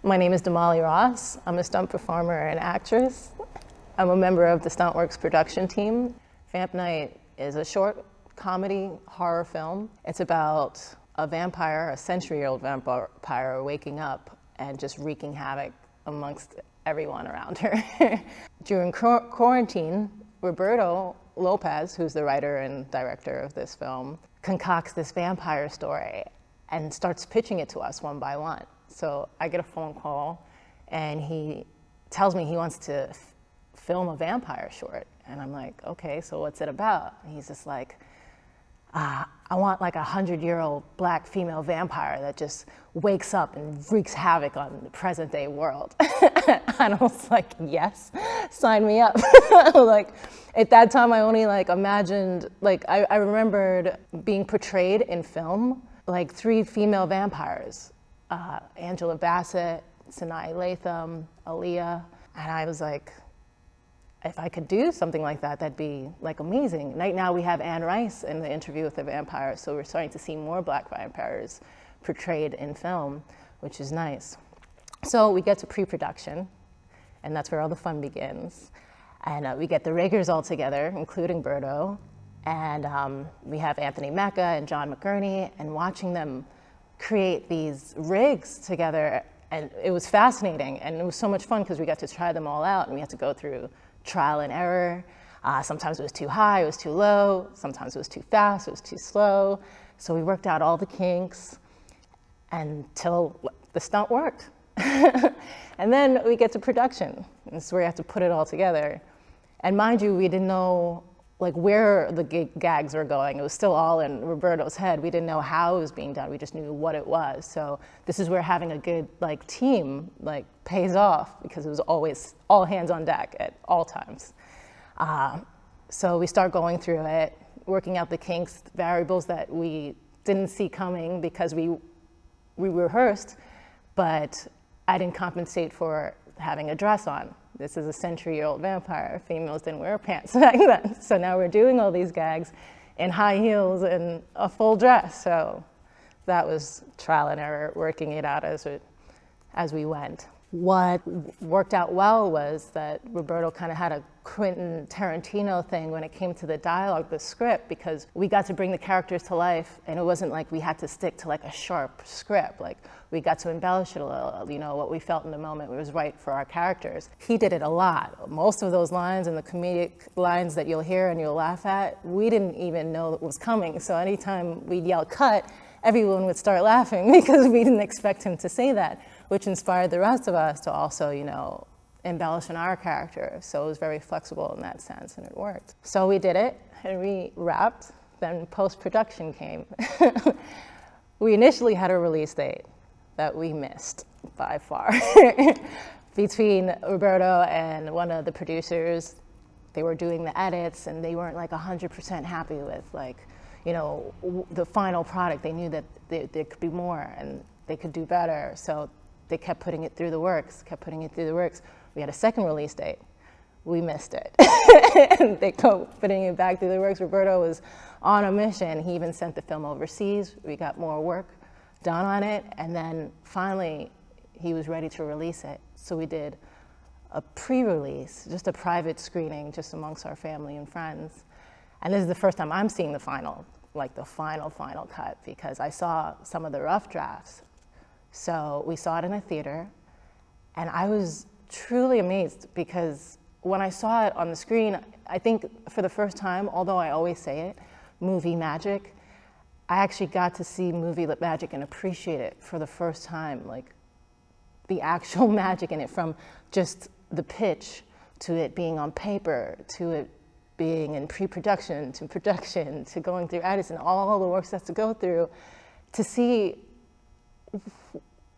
My name is Damali Ross. I'm a stunt performer and actress. I'm a member of the Stuntworks production team. Vamp Nite is a short comedy horror film. It's about a vampire, a century-old vampire, waking up and just wreaking havoc amongst everyone around her. During quarantine, Roberto Lopez, who's the writer and director of this film, concocts this vampire story and starts pitching it to us one by one. So I get a phone call and he tells me he wants to film a vampire short. And I'm like, okay, so what's it about? And he's just like, I want like a 100-year-old black female vampire that just wakes up and wreaks havoc on the present day world. And I was like, yes, sign me up. Like, at that time I only imagined, I remembered being portrayed in film, like 3 female vampires, Angela Bassett, Sanaa Lathan, Aaliyah, and I was like, if I could do something like that, that'd be like amazing. Right now we have Anne Rice in the Interview with the Vampire, so we're starting to see more black vampires portrayed in film, which is nice. So we get to pre-production, and that's where all the fun begins. And we get the riggers all together, including Berto, and we have Anthony Mecca and John McGurney, and watching them create these rigs together, and it was fascinating, and it was so much fun because we got to try them all out, and we had to go through trial and error. Sometimes it was too high, it was too low, sometimes it was too fast, it was too slow. So we worked out all the kinks until the stunt worked. And then we get to production. This is where you have to put it all together. And mind you, we didn't know where the gags were going. It was still all in Roberto's head. We didn't know how it was being done. We just knew what it was. So this is where having a good team pays off, because it was always all hands on deck at all times. So we start going through it, working out the kinks, variables that we didn't see coming because we rehearsed, but I didn't compensate for having a dress on. This is a century-old vampire. Females didn't wear pants back then. So now we're doing all these gags in high heels and a full dress. So that was trial and error, working it out as we went. What worked out well was that Roberto kind of had a Quentin Tarantino thing when it came to the dialogue, the script, because we got to bring the characters to life, and it wasn't like we had to stick to a sharp script. We got to embellish it a little, what we felt in the moment was right for our characters. He did it a lot. Most of those lines and the comedic lines that you'll hear and you'll laugh at, we didn't even know it was coming. So anytime we'd yell cut, everyone would start laughing because we didn't expect him to say that, which inspired the rest of us to also, embellish on our character. So it was very flexible in that sense, and it worked. So we did it, and we wrapped, then post-production came. We initially had a release date that we missed by far. Between Roberto and one of the producers, they were doing the edits, and they weren't 100% happy with the final product. They knew that there could be more and they could do better. So they kept putting it through the works, We had a second release date. We missed it. And they kept putting it back through the works. Roberto was on a mission. He even sent the film overseas. We got more work done on it. And then finally, he was ready to release it. So we did a pre-release, just a private screening, just amongst our family and friends. And this is the first time I'm seeing the final cut, because I saw some of the rough drafts. So we saw it in a theater, and I was truly amazed, because when I saw it on the screen, I think for the first time, although I always say it, movie magic, I actually got to see movie magic and appreciate it for the first time, the actual magic in it, from just the pitch to it being on paper, to it being in pre-production, to production, to going through edits and all the work that's to go through, to see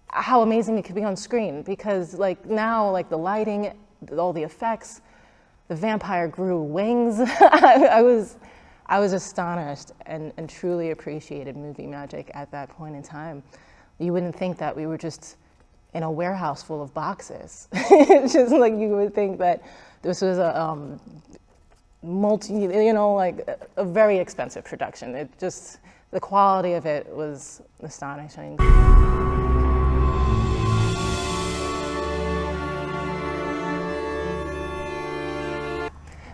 how amazing it could be on screen. Because now, the lighting, all the effects, the vampire grew wings. I was astonished and truly appreciated movie magic at that point in time. You wouldn't think that we were just in a warehouse full of boxes. It's just you would think that this was a a very expensive production. It just, the quality of it was astonishing.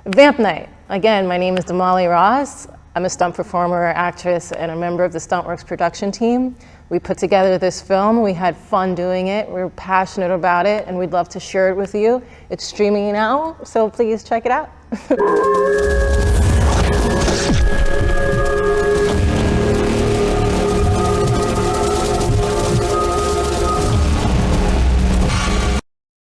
Vamp Nite. Again, my name is Damali Ross. I'm a stunt performer, actress, and a member of the Stuntworks production team. We put together this film. We had fun doing it. We're passionate about it, and we'd love to share it with you. It's streaming now, so please check it out.